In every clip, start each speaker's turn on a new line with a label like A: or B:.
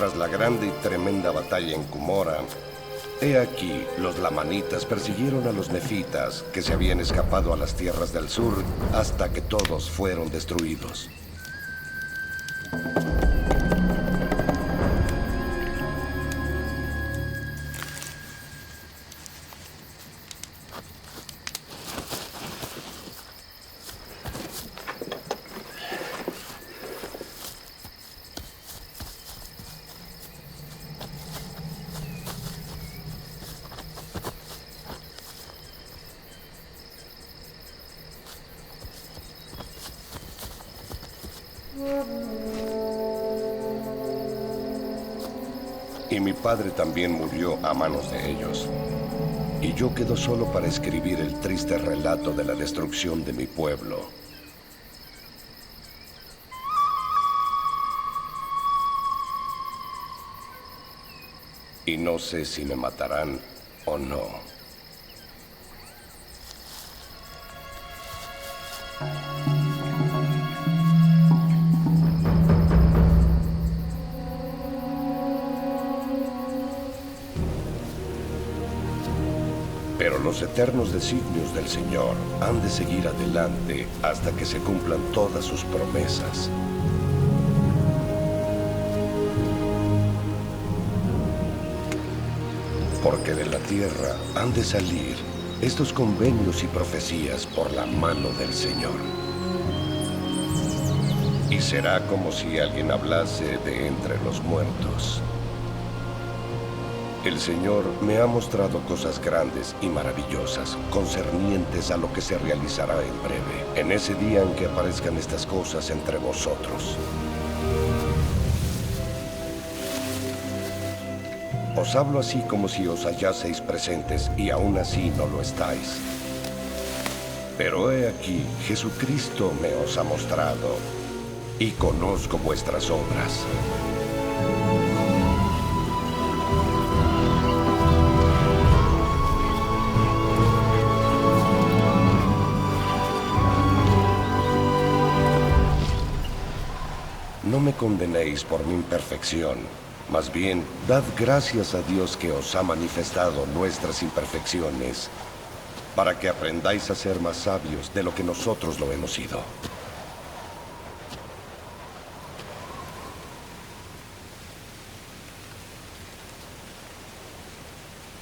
A: Tras la grande y tremenda batalla en Cumorah, he aquí, los lamanitas persiguieron a los nefitas que se habían escapado a las tierras del sur hasta que todos fueron destruidos. Y mi padre también murió a manos de ellos. Y yo quedo solo para escribir el triste relato de la destrucción de mi pueblo. Y no sé si me matarán o no. Pero los eternos designios del Señor han de seguir adelante hasta que se cumplan todas sus promesas. Porque de la tierra han de salir estos convenios y profecías por la mano del Señor. Y será como si alguien hablase de entre los muertos. El Señor me ha mostrado cosas grandes y maravillosas, concernientes a lo que se realizará en breve, en ese día en que aparezcan estas cosas entre vosotros. Os hablo así como si os hallaseis presentes, y aún así no lo estáis. Pero he aquí, Jesucristo me os ha mostrado, y conozco vuestras obras. No me condenéis por mi imperfección, más bien, dad gracias a Dios que os ha manifestado nuestras imperfecciones, para que aprendáis a ser más sabios de lo que nosotros lo hemos sido.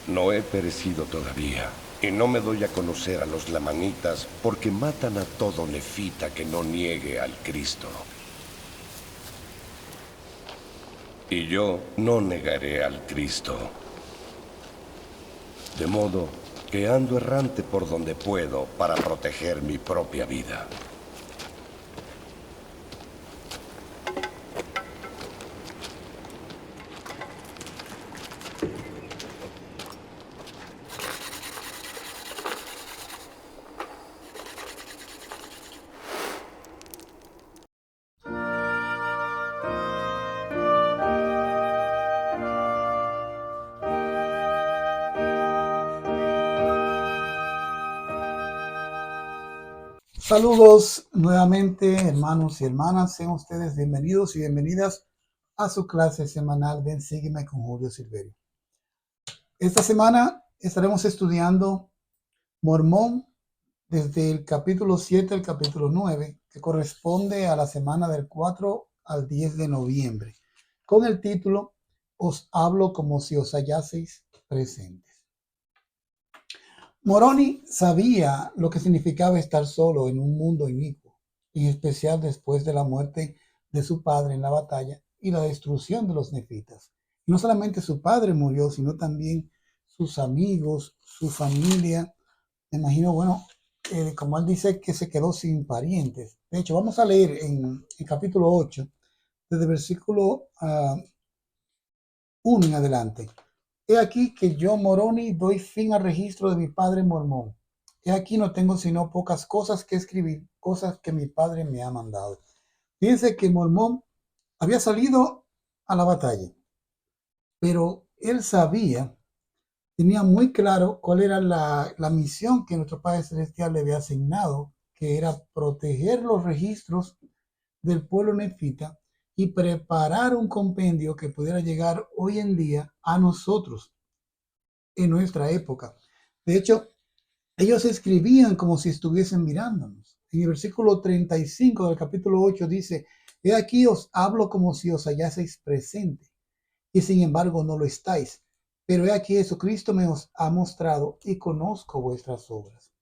A: No he perecido todavía, y no me doy a conocer a los lamanitas, porque matan a todo nefita que no niegue al Cristo. Y yo no negaré al Cristo. De modo que ando errante por donde puedo para proteger mi propia vida.
B: Saludos nuevamente, hermanos y hermanas. Sean ustedes bienvenidos y bienvenidas a su clase semanal Ven, Sígueme con Julio Silverio. Esta semana estaremos estudiando Mormón desde el capítulo 7 al capítulo 9, que corresponde a la semana del 4 al 10 de noviembre, con el título Os hablo como si os hallaseis presentes. Moroni sabía lo que significaba estar solo en un mundo inicuo, en especial después de la muerte de su padre en la batalla y la destrucción de los nefitas. Y no solamente su padre murió, sino también sus amigos, su familia. Me imagino, como él dice, que se quedó sin parientes. De hecho, vamos a leer en el capítulo 8, desde el versículo 1 en adelante. He aquí que yo, Moroni, doy fin al registro de mi padre Mormón. He aquí no tengo sino pocas cosas que escribir, cosas que mi padre me ha mandado. Fíjense que Mormón había salido a la batalla, pero él sabía, tenía muy claro cuál era la misión que nuestro Padre Celestial le había asignado, que era proteger los registros del pueblo nefita y preparar un compendio que pudiera llegar hoy en día a nosotros en nuestra época. De hecho, ellos escribían como si estuviesen mirándonos. En el versículo 35 del capítulo 8 dice, he aquí os hablo como si os hallaseis presente, y sin embargo no lo estáis. Pero he aquí Jesucristo me os ha mostrado y conozco vuestras obras.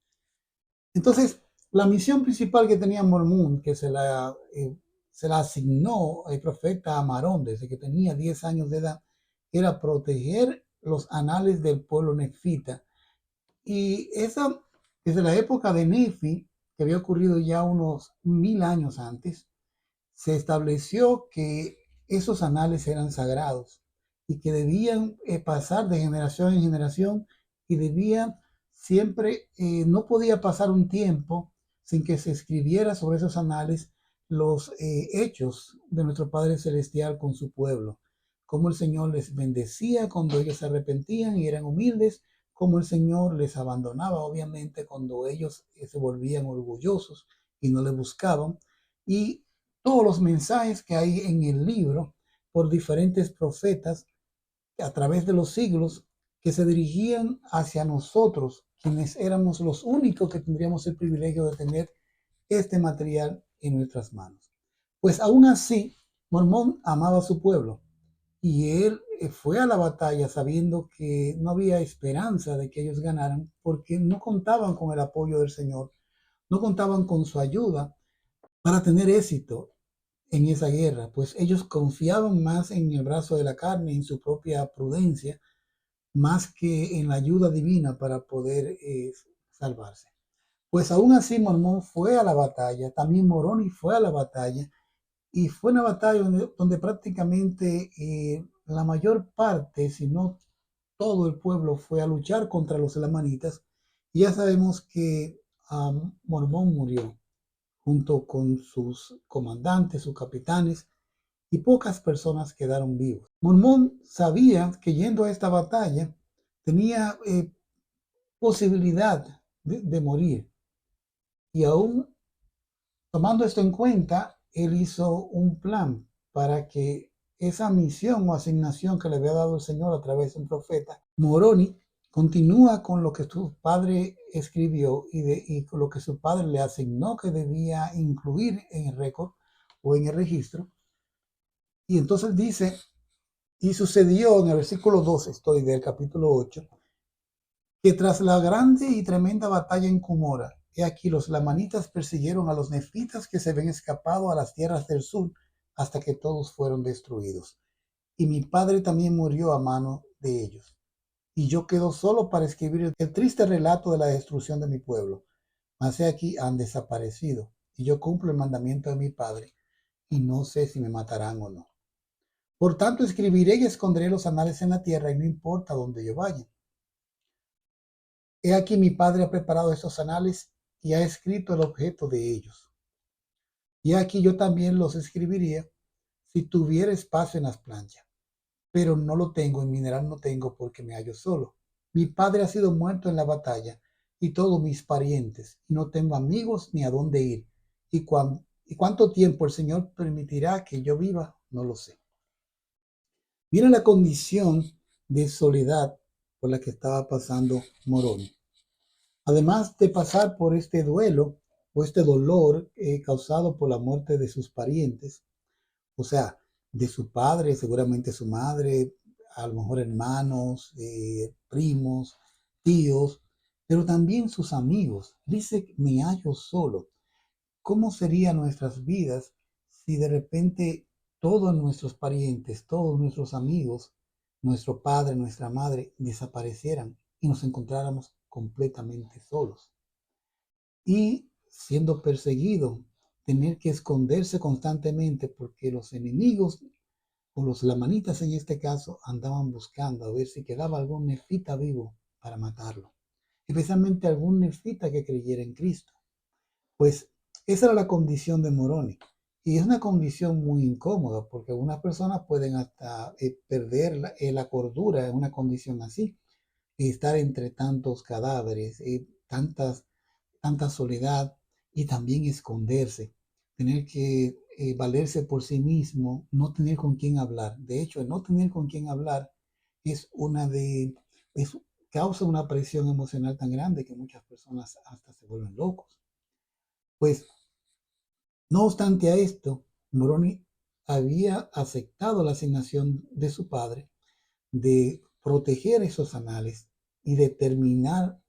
B: Entonces, la misión principal que tenía Mormón, que se la asignó el profeta Amarón desde que tenía 10 años de edad, era proteger los anales del pueblo nefita. Y esa, desde la época de Nefi, que había ocurrido ya unos 1000 años antes, se estableció que esos anales eran sagrados y que debían pasar de generación en generación y debían siempre, no podía pasar un tiempo sin que se escribiera sobre esos anales los hechos de nuestro Padre Celestial con su pueblo, cómo el Señor les bendecía cuando ellos se arrepentían y eran humildes, cómo el Señor les abandonaba, obviamente, cuando ellos se volvían orgullosos y no le buscaban, y todos los mensajes que hay en el libro por diferentes profetas a través de los siglos que se dirigían hacia nosotros, quienes éramos los únicos que tendríamos el privilegio de tener este material en nuestras manos. Pues aún así, Mormón amaba a su pueblo y él fue a la batalla sabiendo que no había esperanza de que ellos ganaran porque no contaban con el apoyo del Señor, no contaban con su ayuda para tener éxito en esa guerra, pues ellos confiaban más en el brazo de la carne, en su propia prudencia, más que en la ayuda divina para poder salvarse. Pues aún así Mormón fue a la batalla, también Moroni fue a la batalla, y fue una batalla donde prácticamente la mayor parte, si no todo el pueblo, fue a luchar contra los elamanitas, y ya sabemos que Mormón murió junto con sus comandantes, sus capitanes, y pocas personas quedaron vivos. Mormón sabía que yendo a esta batalla tenía posibilidad de morir, y aún tomando esto en cuenta, él hizo un plan para que esa misión o asignación que le había dado el Señor a través de un profeta, Moroni, continúa con lo que su padre escribió y con lo que su padre le asignó que debía incluir en el récord o en el registro. Y entonces dice, y sucedió en el versículo 12, estoy del capítulo 8, que tras la grande y tremenda batalla en Cumora, he aquí los lamanitas persiguieron a los nefitas que se habían escapado a las tierras del sur hasta que todos fueron destruidos. Y mi padre también murió a mano de ellos. Y yo quedo solo para escribir el triste relato de la destrucción de mi pueblo. Mas he aquí han desaparecido, y yo cumplo el mandamiento de mi padre, y no sé si me matarán o no. Por tanto, escribiré y esconderé los anales en la tierra, y no importa dónde yo vaya. He aquí mi padre ha preparado estos anales y ha escrito el objeto de ellos. Y aquí yo también los escribiría si tuviera espacio en las planchas, pero no lo tengo, en mineral no tengo porque me hallo solo. Mi padre ha sido muerto en la batalla y todos mis parientes, y no tengo amigos ni a dónde ir. Y cuánto tiempo el Señor permitirá que yo viva, no lo sé. Mira la condición de soledad por la que estaba pasando Moroni. Además de pasar por este duelo o este dolor causado por la muerte de sus parientes, o sea, de su padre, seguramente su madre, a lo mejor hermanos, primos, tíos, pero también sus amigos. Dice, me hallo solo. ¿Cómo serían nuestras vidas si de repente todos nuestros parientes, todos nuestros amigos, nuestro padre, nuestra madre desaparecieran y nos encontráramos completamente solos? Y siendo perseguido, tener que esconderse constantemente porque los enemigos o los lamanitas en este caso andaban buscando a ver si quedaba algún nefita vivo para matarlo, especialmente algún nefita que creyera en Cristo. Pues esa era la condición de Moroni. Y es una condición muy incómoda porque algunas personas pueden hasta perder la cordura en una condición así, y estar entre tantos cadáveres, tanta soledad y también esconderse, tener que valerse por sí mismo, no tener con quién hablar. De hecho, el no tener con quién hablar es es, causa una presión emocional tan grande que muchas personas hasta se vuelven locos. Pues, no obstante a esto, Moroni había aceptado la asignación de su padre de proteger esos anales y determinar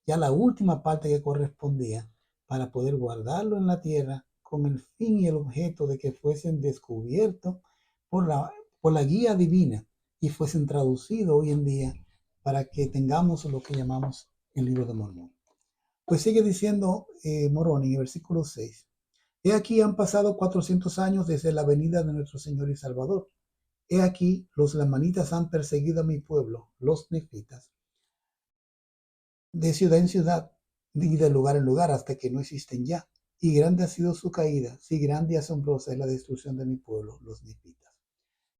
B: ya la última parte que correspondía para poder guardarlo en la tierra con el fin y el objeto de que fuesen descubiertos por por la guía divina y fuesen traducidos hoy en día para que tengamos lo que llamamos el libro de Mormón. Pues sigue diciendo Moroni en el versículo 6. He aquí han pasado 400 años desde la venida de nuestro Señor y Salvador. He aquí los lamanitas han perseguido a mi pueblo, los nefitas, de ciudad en ciudad y de lugar en lugar hasta que no existen ya. Y grande ha sido su caída, sí, grande y asombrosa es la destrucción de mi pueblo, los nefitas.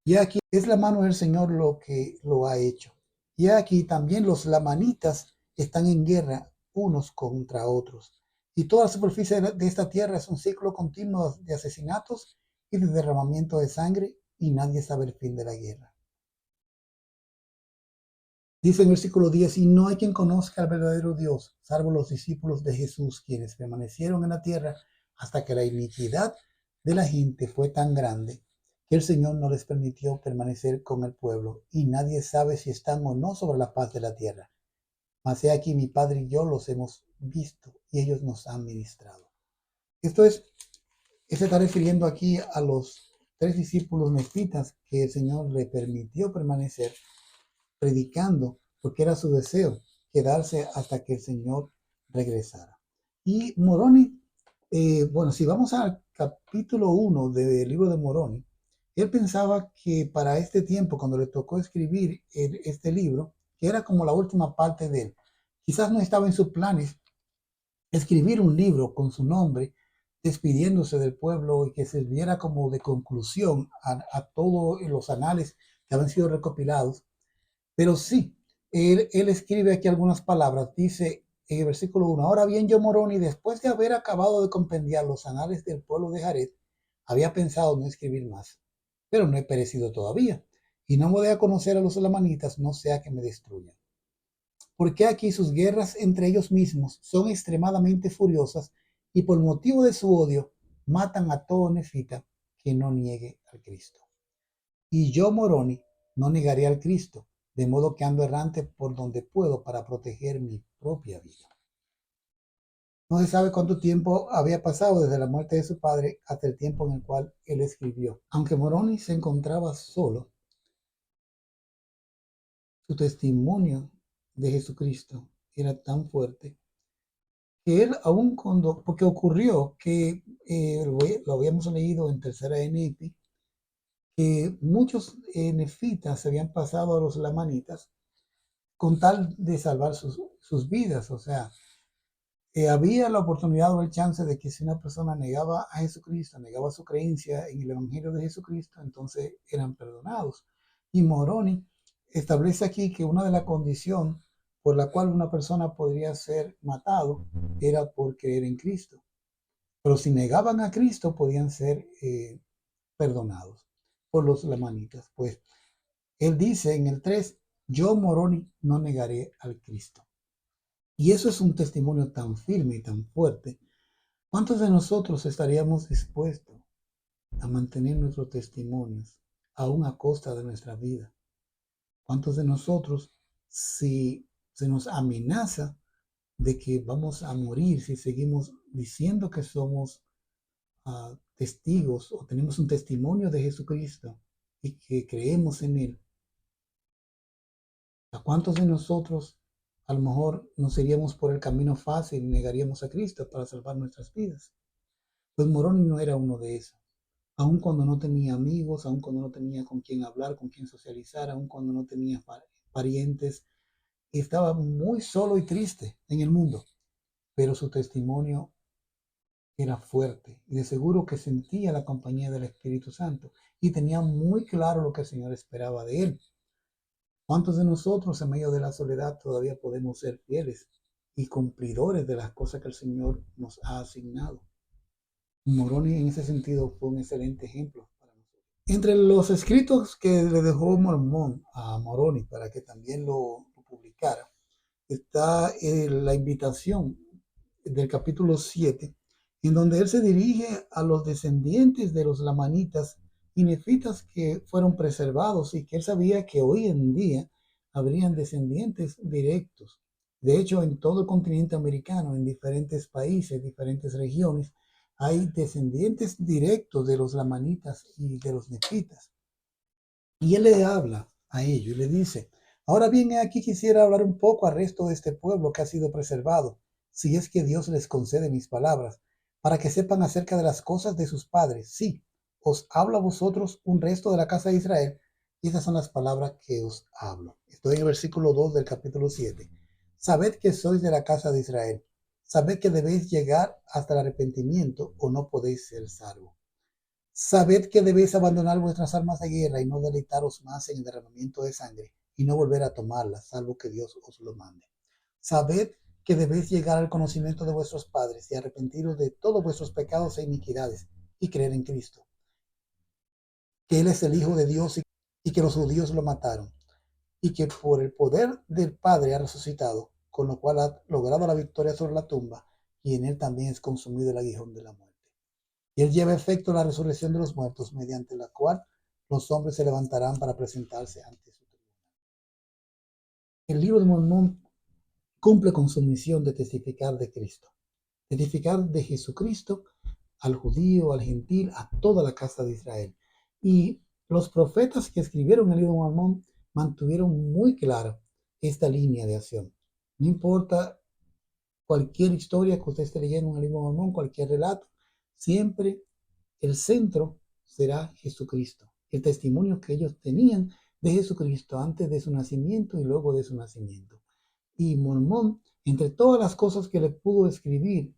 B: Y aquí es la mano del Señor lo que lo ha hecho. Y aquí también los lamanitas están en guerra unos contra otros. Y toda la superficie de esta tierra es un ciclo continuo de asesinatos y de derramamiento de sangre, y nadie sabe el fin de la guerra. Dice en el versículo 10, y no hay quien conozca al verdadero Dios, salvo los discípulos de Jesús, quienes permanecieron en la tierra hasta que la iniquidad de la gente fue tan grande que el Señor no les permitió permanecer con el pueblo, y nadie sabe si están o no sobre la faz de la tierra. Mas he aquí mi Padre y yo los hemos visto, y ellos nos han ministrado. Esto es, se está refiriendo aquí a los 3 discípulos nefitas que el Señor le permitió permanecer predicando, porque era su deseo quedarse hasta que el Señor regresara. Y Moroni, bueno, si vamos al capítulo 1 del libro de Moroni, él pensaba que para este tiempo, cuando le tocó escribir este libro, que era como la última parte de él, quizás no estaba en sus planes escribir un libro con su nombre, despidiéndose del pueblo y que sirviera como de conclusión a todos los anales que habían sido recopilados. Pero sí, él escribe aquí algunas palabras. Dice en el versículo 1, ahora bien yo Moroni, después de haber acabado de compendiar los anales del pueblo de Jared, había pensado no escribir más, pero no he perecido todavía, y no me voy a conocer a los lamanitas, no sea que me destruyan. Porque aquí sus guerras entre ellos mismos son extremadamente furiosas, y por motivo de su odio matan a todo nefita que no niegue al Cristo. Y yo, Moroni, no negaré al Cristo, de modo que ando errante por donde puedo para proteger mi propia vida. No se sabe cuánto tiempo había pasado desde la muerte de su padre hasta el tiempo en el cual él escribió. Aunque Moroni se encontraba solo, su testimonio de Jesucristo era tan fuerte que él, aún cuando, porque ocurrió que lo habíamos leído en Tercera de Nefi, que muchos nefitas se habían pasado a los lamanitas con tal de salvar sus vidas. O sea, había la oportunidad o el chance de que si una persona negaba a Jesucristo, negaba su creencia en el Evangelio de Jesucristo, entonces eran perdonados. Y Moroni establece aquí que una de las condiciones por la cual una persona podría ser matado era por creer en Cristo. Pero si negaban a Cristo, podían ser perdonados por los lamanitas. Pues él dice en el 3, yo Moroni no negaré al Cristo. Y eso es un testimonio tan firme y tan fuerte. ¿Cuántos de nosotros estaríamos dispuestos a mantener nuestros testimonios aún a costa de nuestra vida? ¿Cuántos de nosotros, si se nos amenaza de que vamos a morir si seguimos diciendo que somos testigos o tenemos un testimonio de Jesucristo y que creemos en Él? ¿A cuántos de nosotros a lo mejor nos iríamos por el camino fácil y negaríamos a Cristo para salvar nuestras vidas? Pues Moroni no era uno de esos. Aun cuando no tenía amigos, aun cuando no tenía con quién hablar, con quién socializar, aun cuando no tenía parientes, estaba muy solo y triste en el mundo, pero su testimonio era fuerte y de seguro que sentía la compañía del Espíritu Santo y tenía muy claro lo que el Señor esperaba de él. ¿Cuántos de nosotros en medio de la soledad todavía podemos ser fieles y cumplidores de las cosas que el Señor nos ha asignado? Moroni en ese sentido fue un excelente ejemplo para nosotros. Entre los escritos que le dejó Mormón a Moroni para que también lo publicara, está la invitación del capítulo 7, en donde él se dirige a los descendientes de los lamanitas y nefitas que fueron preservados y que él sabía que hoy en día habrían descendientes directos. De hecho, en todo el continente americano, en diferentes países, diferentes regiones, hay descendientes directos de los lamanitas y de los nefitas. Y él le habla a ellos y le dice: ahora bien, aquí quisiera hablar un poco al resto de este pueblo que ha sido preservado, si es que Dios les concede mis palabras, para que sepan acerca de las cosas de sus padres. Sí, os hablo a vosotros un resto de la casa de Israel, y esas son las palabras que os hablo. Estoy en el versículo 2 del capítulo 7. Sabed que sois de la casa de Israel. Sabed que debéis llegar hasta el arrepentimiento o no podéis ser salvos. Sabed que debéis abandonar vuestras armas de guerra y no deleitaros más en el derramamiento de sangre y no volver a tomarlas, salvo que Dios os lo mande. Sabed que debéis llegar al conocimiento de vuestros padres y arrepentiros de todos vuestros pecados e iniquidades y creer en Cristo, que Él es el Hijo de Dios y que los judíos lo mataron y que por el poder del Padre ha resucitado, con lo cual ha logrado la victoria sobre la tumba y en Él también es consumido el aguijón de la muerte. Y Él lleva a efecto la resurrección de los muertos, mediante la cual los hombres se levantarán para presentarse ante su tribunal. El libro de Mormón cumple con su misión de testificar de Cristo, testificar de Jesucristo al judío, al gentil, a toda la casa de Israel. Y los profetas que escribieron el libro de Mormón mantuvieron muy clara esta línea de acción. No importa cualquier historia que usted esté leyendo en el libro de Mormón, cualquier relato, siempre el centro será Jesucristo, el testimonio que ellos tenían de Jesucristo antes de su nacimiento y luego de su nacimiento. Y Mormón, entre todas las cosas que le pudo escribir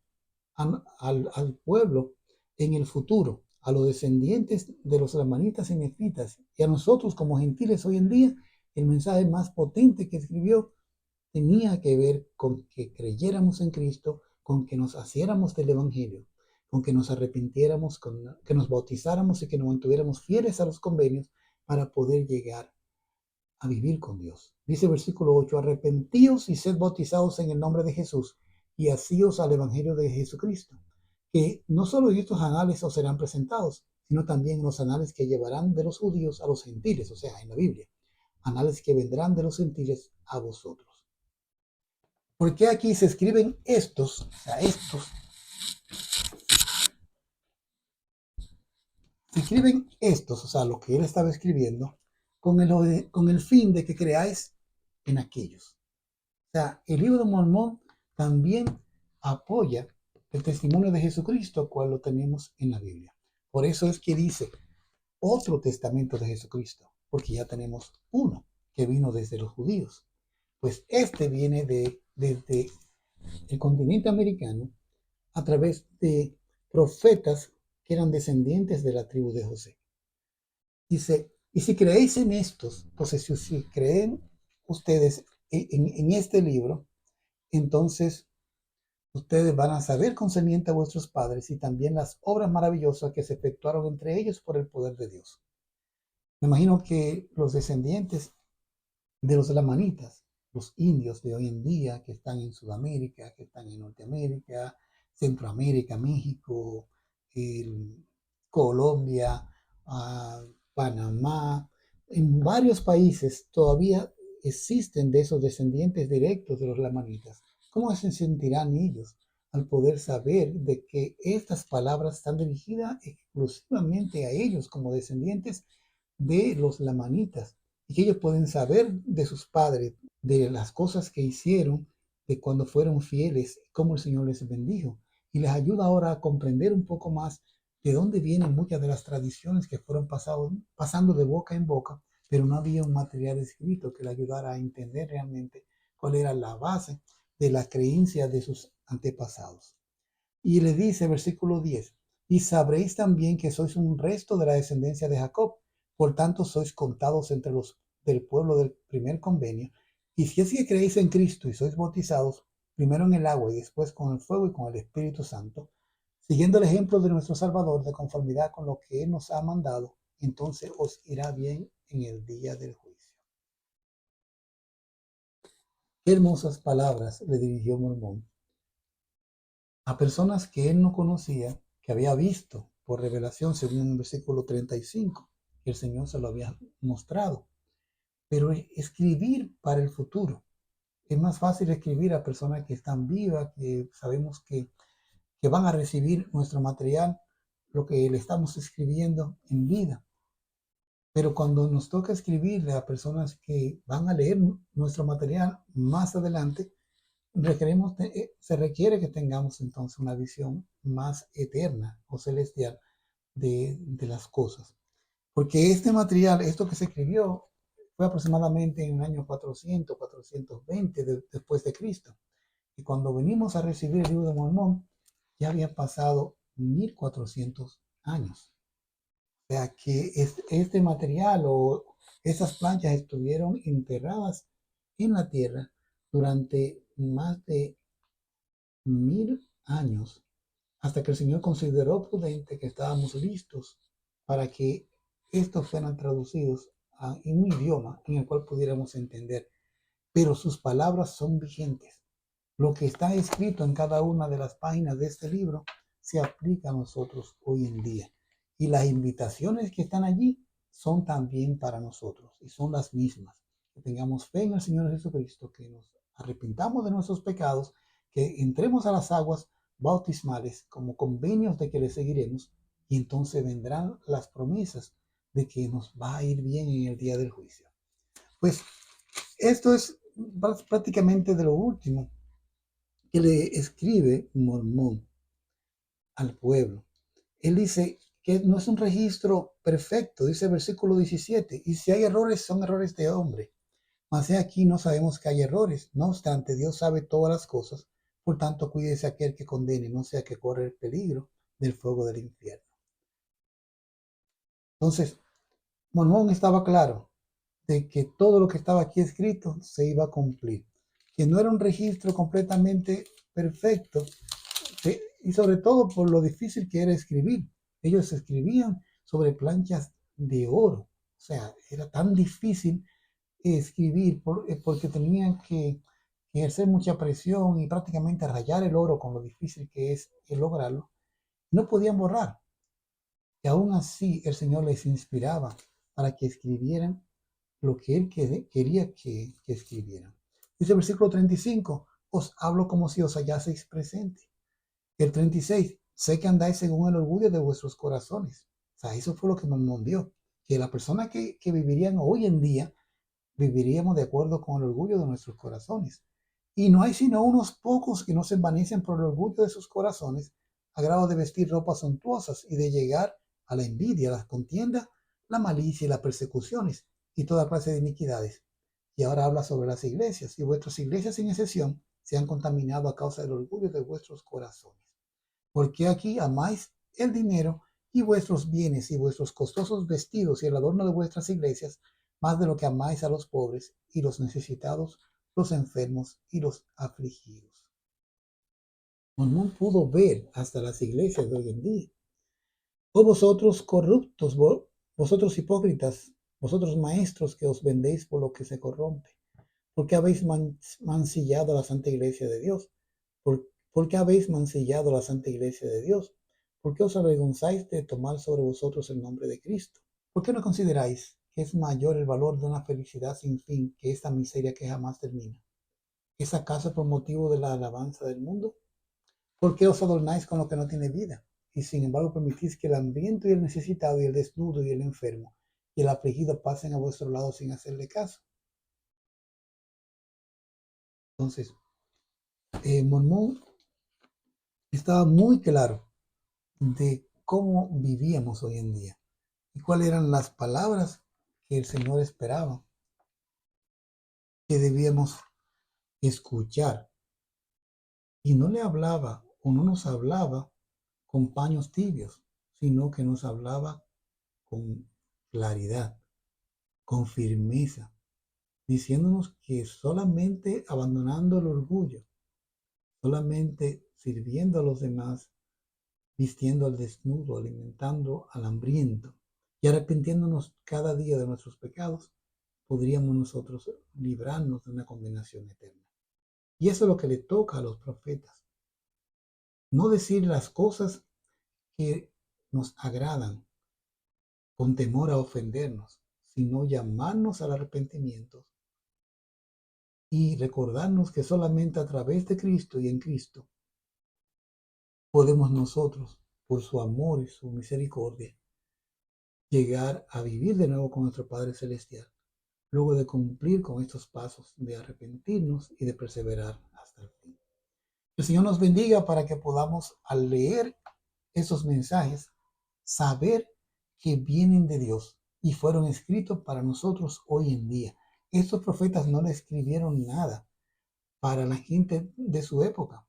B: al pueblo en el futuro, a los descendientes de los lamanitas y nefitas y a nosotros como gentiles hoy en día, el mensaje más potente que escribió tenía que ver con que creyéramos en Cristo, con que nos hiciéramos del Evangelio, con que nos arrepintiéramos, con que nos bautizáramos y que nos mantuviéramos fieles a los convenios para poder llegar a vivir con Dios. Dice el versículo 8: arrepentíos y sed bautizados en el nombre de Jesús y asíos al Evangelio de Jesucristo, que no solo en estos anales os serán presentados, sino también en los anales que llevarán de los judíos a los gentiles, o sea, en la Biblia, anales que vendrán de los gentiles a vosotros. ¿Por qué aquí se escriben estos, o sea, se escriben estos, o sea, lo que él estaba escribiendo, con el fin de que creáis en aquellos? O sea, el libro de Mormón también apoya el testimonio de Jesucristo, cual lo tenemos en la Biblia. Por eso es que dice otro testamento de Jesucristo, porque ya tenemos uno que vino desde los judíos. Pues este viene desde el continente americano a través de profetas que eran descendientes de la tribu de José. Dice: y si creéis en estos, entonces si creen ustedes en este libro, entonces ustedes van a saber concerniente a vuestros padres y también las obras maravillosas que se efectuaron entre ellos por el poder de Dios. Me imagino que los descendientes de los lamanitas, los indios de hoy en día que están en Sudamérica, que están en Norteamérica, Centroamérica, México, Colombia, Panamá, en varios países todavía existen de esos descendientes directos de los lamanitas. ¿Cómo se sentirán ellos al poder saber de que estas palabras están dirigidas exclusivamente a ellos como descendientes de los lamanitas y que ellos pueden saber de sus padres, de las cosas que hicieron, de cuando fueron fieles, cómo el Señor les bendijo? Y les ayuda ahora a comprender un poco más de dónde vienen muchas de las tradiciones que fueron pasando de boca en boca, pero no había un material escrito que le ayudara a entender realmente cuál era la base de la creencia de sus antepasados. Y le dice, versículo 10, y sabréis también que sois un resto de la descendencia de Jacob, por tanto sois contados entre los del pueblo del primer convenio, y si es que creéis en Cristo y sois bautizados, primero en el agua y después con el fuego y con el Espíritu Santo, siguiendo el ejemplo de nuestro Salvador, de conformidad con lo que Él nos ha mandado, entonces os irá bien en el día del juicio. Qué hermosas palabras le dirigió Mormón a personas que él no conocía, que había visto por revelación, según el versículo 35, que el Señor se lo había mostrado. Pero escribir para el futuro. Es más fácil escribir a personas que están vivas, que sabemos que van a recibir nuestro material, lo que le estamos escribiendo en vida. Pero cuando nos toca escribirle a personas que van a leer nuestro material más adelante, se requiere que tengamos entonces una visión más eterna o celestial de las cosas. Porque este material, esto que se escribió, fue aproximadamente en el año 400, 420 después de Cristo. Y cuando venimos a recibir el libro de Mormón, ya habían pasado 1400 años. O sea que este material o esas planchas estuvieron enterradas en la tierra durante más de 1000 años, hasta que el Señor consideró prudente que estábamos listos para que estos fueran traducidos en un idioma en el cual pudiéramos entender. Pero sus palabras son vigentes. Lo que está escrito en cada una de las páginas de este libro se aplica a nosotros hoy en día. Y las invitaciones que están allí son también para nosotros y son las mismas. Que tengamos fe en el Señor Jesucristo, que nos arrepintamos de nuestros pecados, que entremos a las aguas bautismales como convenios de que le seguiremos, y entonces vendrán las promesas de que nos va a ir bien en el día del juicio. Pues esto es prácticamente de lo último que le escribe Mormón al pueblo. Él dice que no es un registro perfecto, dice el versículo 17, y si hay errores, son errores de hombre. Mas aquí no sabemos que hay errores. No obstante, Dios sabe todas las cosas. Por tanto, cuídese aquel que condene, no sea que corre el peligro del fuego del infierno. Entonces, Mormón estaba claro de que todo lo que estaba aquí escrito se iba a cumplir. Que no era un registro completamente perfecto, y sobre todo por lo difícil que era escribir. Ellos escribían sobre planchas de oro. O sea, era tan difícil escribir porque tenían que ejercer mucha presión y prácticamente rayar el oro con lo difícil que es lograrlo. No podían borrar. Y aún así el Señor les inspiraba para que escribieran lo que Él quería que escribieran. Dice el versículo 35, os hablo como si os hallaseis presente. El 36, sé que andáis según el orgullo de vuestros corazones. O sea, eso fue lo que nos dio. Que la persona que vivirían hoy en día, viviríamos de acuerdo con el orgullo de nuestros corazones. Y no hay sino unos pocos que no se envanecen por el orgullo de sus corazones, a grado de vestir ropas suntuosas y de llegar a la envidia, las contiendas, la malicia y las persecuciones y toda clase de iniquidades. Y ahora habla sobre las iglesias, y vuestras iglesias sin excepción se han contaminado a causa del orgullo de vuestros corazones. Porque aquí amáis el dinero y vuestros bienes y vuestros costosos vestidos y el adorno de vuestras iglesias, más de lo que amáis a los pobres y los necesitados, los enfermos y los afligidos. Mormón pudo ver hasta las iglesias de hoy en día. Oh vosotros corruptos, vosotros hipócritas, vosotros maestros que os vendéis por lo que se corrompe, ¿por qué habéis mancillado la santa iglesia de Dios? ¿Por qué habéis mancillado la santa iglesia de Dios? ¿Por qué os avergonzáis de tomar sobre vosotros el nombre de Cristo? ¿Por qué no consideráis que es mayor el valor de una felicidad sin fin que esta miseria que jamás termina? ¿Es acaso por motivo de la alabanza del mundo? ¿Por qué os adornáis con lo que no tiene vida? Y sin embargo permitís que el hambriento y el necesitado y el desnudo y el enfermo y el afligido pasen a vuestro lado sin hacerle caso. Entonces, Mormón estaba muy claro de cómo vivíamos hoy en día y cuáles eran las palabras que el Señor esperaba que debíamos escuchar. Y no le hablaba o no nos hablaba con paños tibios, sino que nos hablaba con claridad, con firmeza, diciéndonos que solamente abandonando el orgullo, solamente sirviendo a los demás, vistiendo al desnudo, alimentando al hambriento y arrepintiéndonos cada día de nuestros pecados, podríamos nosotros librarnos de una condenación eterna. Y eso es lo que le toca a los profetas. No decir las cosas que nos agradan con temor a ofendernos, sino llamarnos al arrepentimiento y recordarnos que solamente a través de Cristo y en Cristo podemos nosotros, por su amor y su misericordia, llegar a vivir de nuevo con nuestro Padre Celestial, luego de cumplir con estos pasos de arrepentirnos y de perseverar hasta el fin. El Señor nos bendiga para que podamos, al leer esos mensajes, saber que vienen de Dios y fueron escritos para nosotros hoy en día. Estos profetas no le escribieron nada para la gente de su época,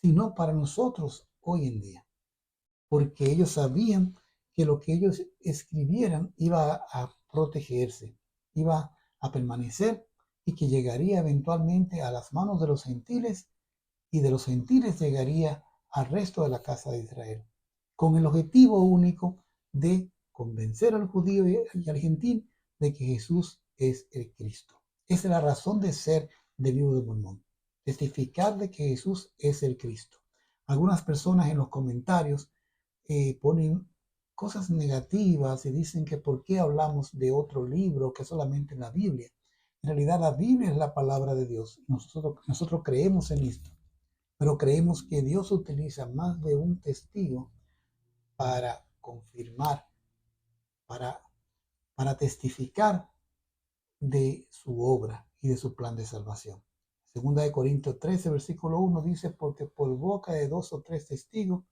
B: sino para nosotros hoy en día, porque ellos sabían que lo que ellos escribieran iba a protegerse, iba a permanecer y que llegaría eventualmente a las manos de los gentiles y de los gentiles llegaría al resto de la casa de Israel, con el objetivo único de convencer al judío y al gentil de que Jesús es el Cristo. Esa es la razón de ser del libro de Mormón, testificar de que Jesús es el Cristo. Algunas personas en los comentarios ponen cosas negativas y dicen que por qué hablamos de otro libro que solamente la Biblia. En realidad la Biblia es la palabra de Dios. Nosotros creemos en esto, pero creemos que Dios utiliza más de un testigo para confirmar, para, para testificar de su obra y de su plan de salvación. Segunda de Corintios 13, versículo 1 dice, porque por boca de 2 o 3 testigos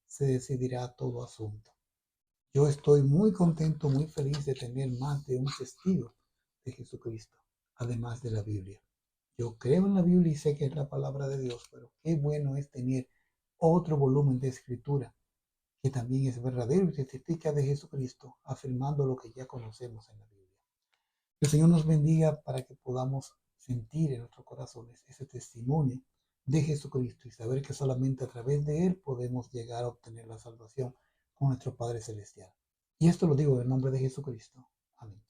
B: se decidirá todo asunto. Yo estoy muy contento, muy feliz de tener más de un testigo de Jesucristo, además de la Biblia. Yo creo en la Biblia y sé que es la palabra de Dios, pero qué bueno es tener otro volumen de escritura que también es verdadero y testifica de Jesucristo, afirmando lo que ya conocemos en la Biblia. Que el Señor nos bendiga para que podamos sentir en nuestros corazones ese testimonio de Jesucristo y saber que solamente a través de Él podemos llegar a obtener la salvación con nuestro Padre Celestial. Y esto lo digo en el nombre de Jesucristo. Amén.